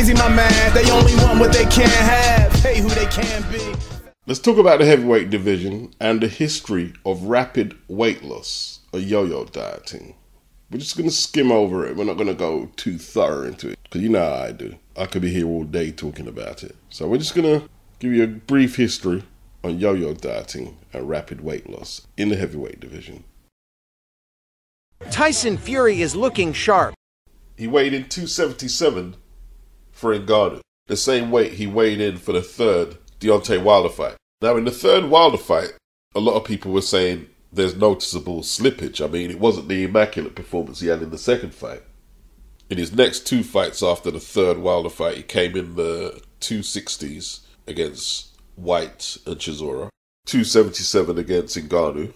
easy, my man. They only want what they can't have. Hey, who they can be. Let's talk about the heavyweight division and the history of rapid weight loss, or yo-yo dieting. We're just going to skim over it. We're not going to go too thorough into it, because you know how I do. I could be here all day talking about it. So we're just going to give you a brief history on yo-yo dieting and rapid weight loss in the heavyweight division. Tyson Fury is looking sharp. He weighed in 277 for Ngannou, the same weight he weighed in for the third Deontay Wilder fight. Now, in the third Wilder fight, a lot of people were saying there's noticeable slippage. I mean, it wasn't the immaculate performance he had in the second fight. In his next two fights after the third Wilder fight, he came in the 260s against White and Chisora, 277 against Ngannou,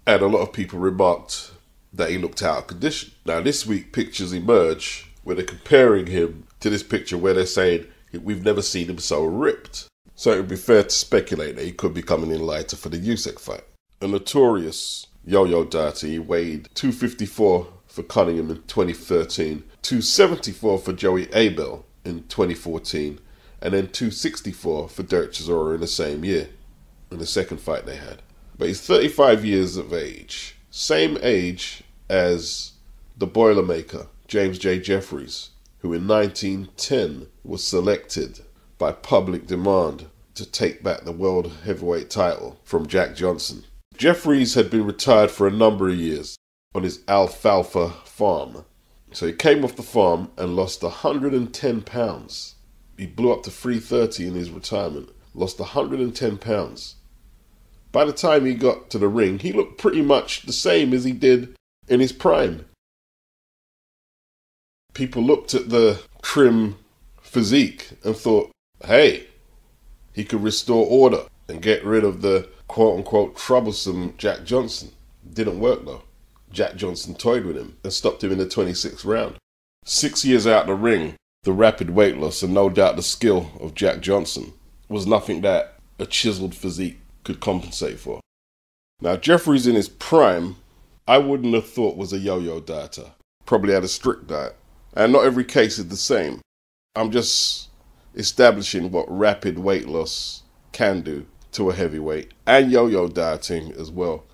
and a lot of people remarked that he looked out of condition. Now, this week, pictures emerge where they're comparing him to this picture where they're saying we've never seen him so ripped. So it would be fair to speculate that he could be coming in lighter for the Usyk fight. A notorious yo-yo dieter, he weighed 254 for Cunningham in 2013, 274 for Joey Abel in 2014, and then 264 for Derek Chisora in the same year, in the second fight they had. But he's 35 years of age, same age as the Boilermaker, James J. Jeffries, who in 1910 was selected by public demand to take back the world heavyweight title from Jack Johnson. Jeffries had been retired for a number of years on his alfalfa farm. So he came off the farm and lost 110 pounds. He blew up to 330 in his retirement, lost 110 pounds. By the time he got to the ring, he looked pretty much the same as he did in his prime. People looked at the trim physique and thought, hey, he could restore order and get rid of the quote-unquote troublesome Jack Johnson. Didn't work though. Jack Johnson toyed with him and stopped him in the 26th round. 6 years out the ring, the rapid weight loss and no doubt the skill of Jack Johnson was nothing that a chiseled physique could compensate for. Now, Jeffries in his prime, I wouldn't have thought was a yo-yo dieter. Probably had a strict diet. And not every case is the same. I'm just establishing what rapid weight loss can do to a heavyweight, and yo-yo dieting as well.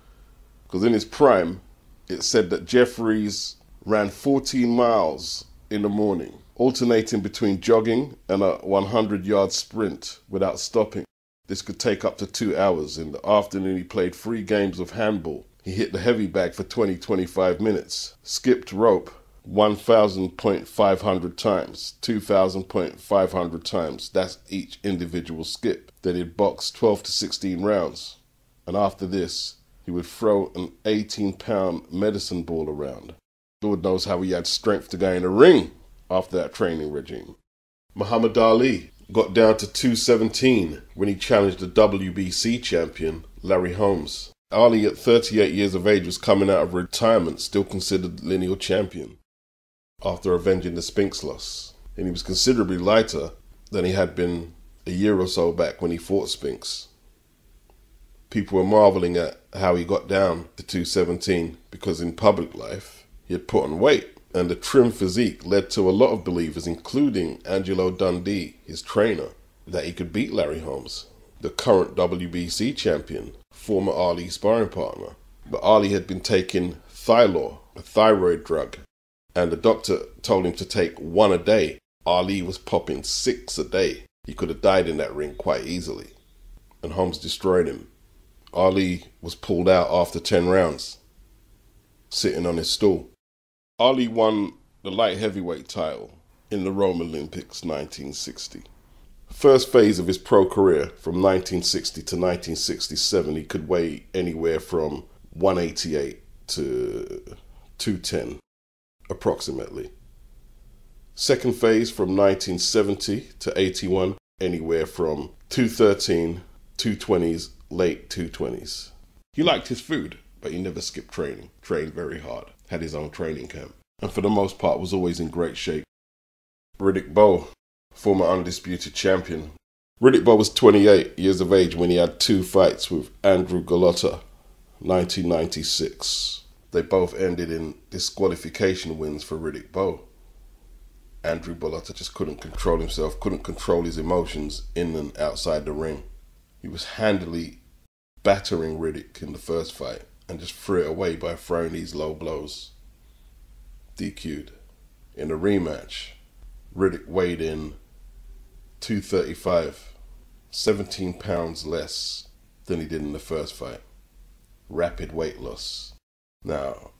Because in his prime, it said that Jeffries ran 14 miles in the morning, alternating between jogging and a 100-yard sprint without stopping. This could take up to 2 hours. In the afternoon, he played 3 games of handball. He hit the heavy bag for 20-25 minutes, skipped rope 1,500 times, 2,500 times. That's each individual skip. Then he'd box 12 to 16 rounds. And after this, he would throw an 18-pound medicine ball around. Lord knows how he had strength to go in the ring after that training regime. Muhammad Ali got down to 217 when he challenged the WBC champion, Larry Holmes. Ali, at 38 years of age, was coming out of retirement, still considered lineal champion, after avenging the Spinks loss. And he was considerably lighter than he had been a year or so back when he fought Spinks. People were marveling at how he got down to 217 because in public life he had put on weight, and the trim physique led to a lot of believers, including Angelo Dundee, his trainer, that he could beat Larry Holmes, the current WBC champion, former Ali sparring partner. But Ali had been taking Thylor, a thyroid drug, and the doctor told him to take 1 a day. Ali was popping 6 a day. He could have died in that ring quite easily. And Holmes destroyed him. Ali was pulled out after 10 rounds, sitting on his stool. Ali won the light heavyweight title in the Rome Olympics 1960. First phase of his pro career, from 1960 to 1967, he could weigh anywhere from 188 to 210, approximately. Second phase, from 1970 to 81, anywhere from 213, 220s, late 220s. He liked his food, but he never skipped training. Trained very hard. Had his own training camp. And for the most part was always in great shape. Riddick Bowe, former undisputed champion. Riddick Bowe was 28 years of age when he had 2 fights with Andrew Golota, 1996. They both ended in disqualification wins for Riddick Bowe. Andrew Golota just couldn't control himself, couldn't control his emotions in and outside the ring. He was handily battering Riddick in the first fight and just threw it away by throwing these low blows. DQ'd. In the rematch, Riddick weighed in 235, 17 pounds less than he did in the first fight. Rapid weight loss. Now,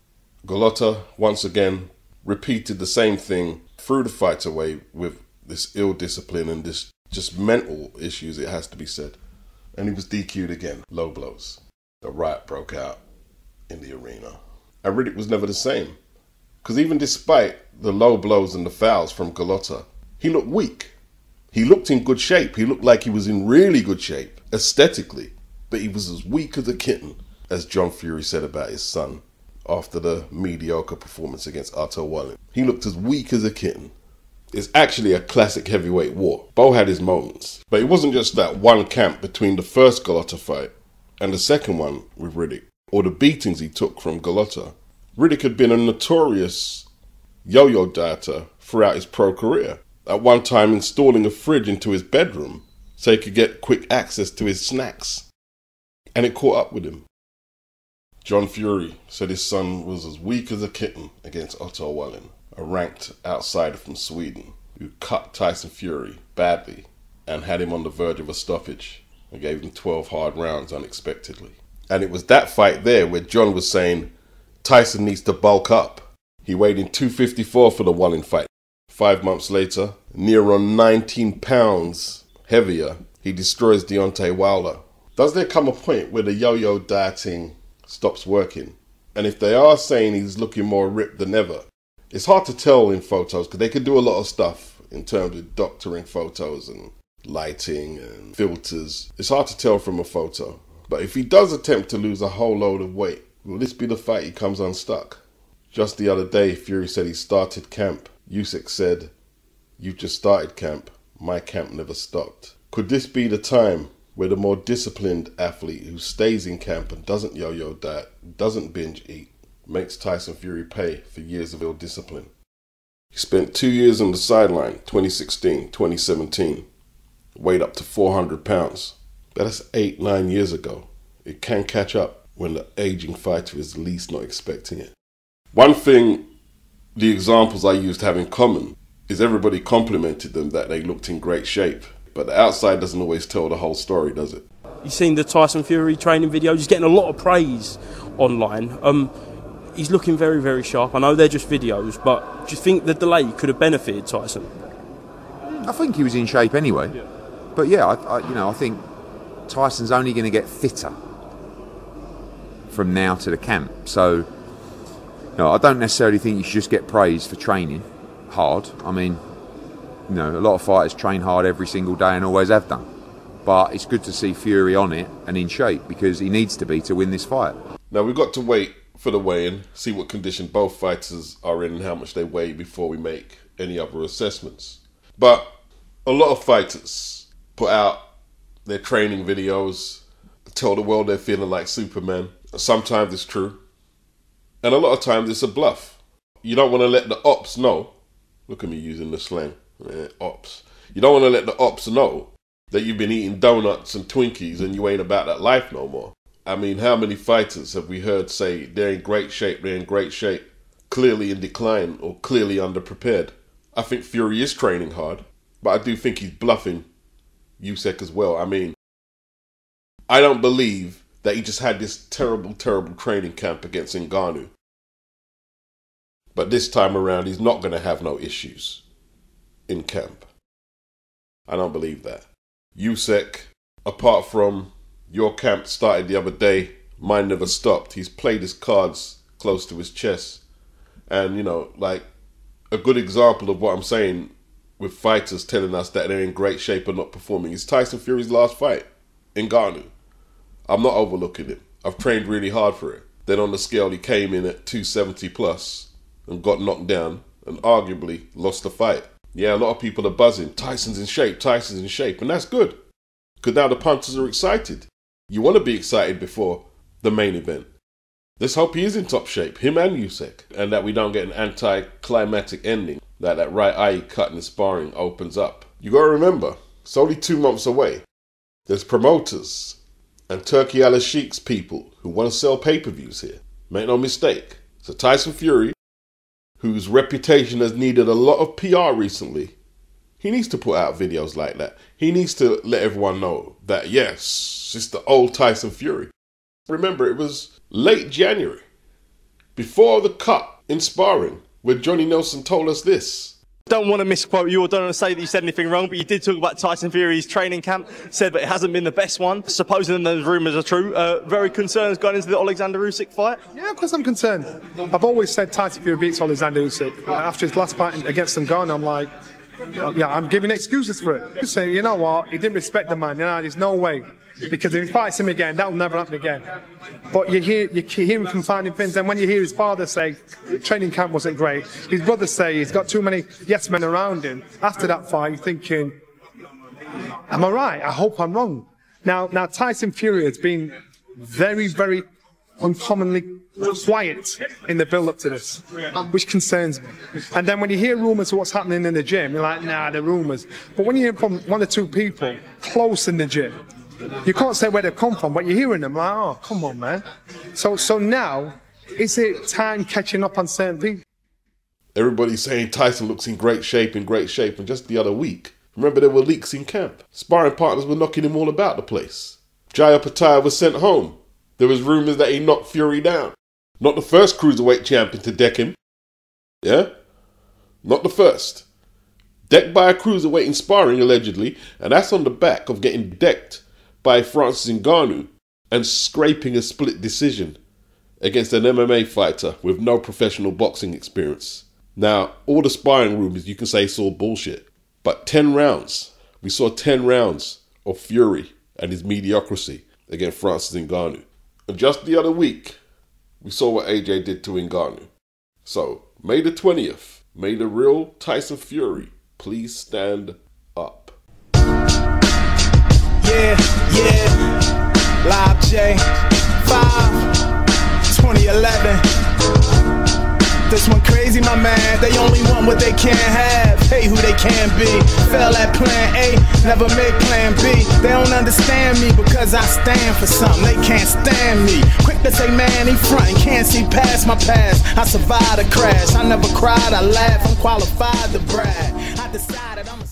Golota, once again, repeated the same thing, threw the fight away with this ill discipline and this just mental issues, it has to be said. And he was DQ'd again, low blows. A riot broke out in the arena. And Riddick was never the same. Because even despite the low blows and the fouls from Golota, he looked weak. He looked in good shape. He looked like he was in really good shape, aesthetically. But he was as weak as a kitten, as John Fury said about his son after the mediocre performance against Otto Wallin. He looked as weak as a kitten. It's actually a classic heavyweight war. Bo had his moments. But it wasn't just that one camp between the first Golota fight and the second one with Riddick, or the beatings he took from Golota. Riddick had been a notorious yo-yo dieter throughout his pro career. At one time installing a fridge into his bedroom so he could get quick access to his snacks. And it caught up with him. John Fury said his son was as weak as a kitten against Otto Wallin, a ranked outsider from Sweden who cut Tyson Fury badly and had him on the verge of a stoppage and gave him 12 hard rounds unexpectedly. And it was that fight there where John was saying Tyson needs to bulk up. He weighed in 254 for the Wallin fight. 5 months later, near on 19 pounds heavier, he destroys Deontay Wilder. Does there come a point where the yo-yo dieting stops working? And if they are saying he's looking more ripped than ever, it's hard to tell in photos because they could do a lot of stuff in terms of doctoring photos and lighting and filters. It's hard to tell from a photo. But if he does attempt to lose a whole load of weight, will this be the fight he comes unstuck? Just the other day, Fury said he started camp. Usyk said, "You've just started camp. My camp never stopped." Could this be the time where the more disciplined athlete who stays in camp and doesn't yo-yo diet, doesn't binge eat, makes Tyson Fury pay for years of ill discipline? He spent 2 years on the sideline, 2016, 2017, weighed up to 400 pounds. That's 8-9 years ago. It can catch up when the aging fighter is least not expecting it. One thing the examples I used have in common is everybody complimented them that they looked in great shape. But the outside doesn't always tell the whole story, does it? You've seen the Tyson Fury training videos. He's getting a lot of praise online. He's looking very, very sharp. I know they're just videos, but do you think the delay could have benefited Tyson? I think he was in shape anyway. Yeah. But yeah, I think Tyson's only going to get fitter from now to the camp. So, no, I don't necessarily think you should just get praise for training hard. I mean, a lot of fighters train hard every single day and always have done. But it's good to see Fury on it and in shape because he needs to be to win this fight. Now, we've got to wait for the weigh-in, see what condition both fighters are in and how much they weigh before we make any other assessments. But a lot of fighters put out their training videos, tell the world they're feeling like Superman. Sometimes it's true. And a lot of times it's a bluff. You don't want to let the ops know. Look at me using the slang. Ops. You don't want to let the ops know that you've been eating donuts and Twinkies and you ain't about that life no more. I mean, how many fighters have we heard say they're in great shape, clearly in decline or clearly underprepared? I think Fury is training hard, but I do think he's bluffing Usyk as well. I mean, I don't believe that he just had this terrible, terrible training camp against Ngannou. But this time around, he's not going to have no issues in camp. I don't believe that. Usyk, apart from your camp started the other day, mine never stopped. He's played his cards close to his chest. And, like a good example of what I'm saying with fighters telling us that they're in great shape and not performing is Tyson Fury's last fight, Ngannou. I'm not overlooking it. I've trained really hard for it. Then on the scale, he came in at 270 plus and got knocked down and arguably lost the fight. Yeah, a lot of people are buzzing. Tyson's in shape, and that's good. Because now the punters are excited. You want to be excited before the main event. Let's hope he is in top shape, him and Usyk, and that we don't get an anticlimactic ending that right eye cut in the sparring opens up. You gotta remember, it's only 2 months away. There's promoters and Turki Al Sheikh's people who want to sell pay-per-views here. Make no mistake. So Tyson Fury, whose reputation has needed a lot of PR recently, he needs to put out videos like that. He needs to let everyone know that, yes, it's the old Tyson Fury. Remember, it was late January, before the cut in sparring, where Johnny Nelson told us this. Don't want to misquote you or don't want to say that you said anything wrong, but you did talk about Tyson Fury's training camp, said that it hasn't been the best one. Supposing those rumours are true, very concerned going into the Alexander Usyk fight? Yeah, of course I'm concerned. I've always said Tyson Fury beats Alexander Usyk. After his last fight against Ngannou, I'm like, yeah, I'm giving excuses for it. You say, you know what, he didn't respect the man. You know, there's no way. Because if he fights him again, that will never happen again. But you hear him confining things, and when you hear his father say training camp wasn't great, his brother say he's got too many yes men around him, after that fight you're thinking, am I right? I hope I'm wrong. Now Tyson Fury has been very, very uncommonly quiet in the build-up to this, which concerns me. And then when you hear rumours of what's happening in the gym, you're like, nah, they're rumours. But when you hear from one or two people close in the gym, you can't say where they've come from, but you're hearing them like, oh, come on, man. So now, is it time catching up on certain people? Everybody's saying Tyson looks in great shape, and just the other week, remember there were leaks in camp. Sparring partners were knocking him all about the place. Jaya Pattaya was sent home. There was rumours that he knocked Fury down. Not the first cruiserweight champion to deck him. Yeah? Not the first. Decked by a cruiserweight in sparring, allegedly, and that's on the back of getting decked by Francis Ngannou and scraping a split decision against an MMA fighter with no professional boxing experience. Now, all the sparring rumours you can say it's all bullshit. But 10 rounds, we saw 10 rounds of Fury and his mediocrity against Francis Ngannou. And just the other week, we saw what AJ did to Ngannou. So, May the 20th, may the real Tyson Fury please stand up. Yeah, Live J, 5, 2011. This one crazy, my man. They only want what they can't have. Hey, who they can be. Fell at plan A, never made plan B. They don't understand me because I stand for something. They can't stand me. Quick to say, man, he frontin', can't see past my past. I survived a crash. I never cried, I laughed. I'm qualified to brag. I decided I'm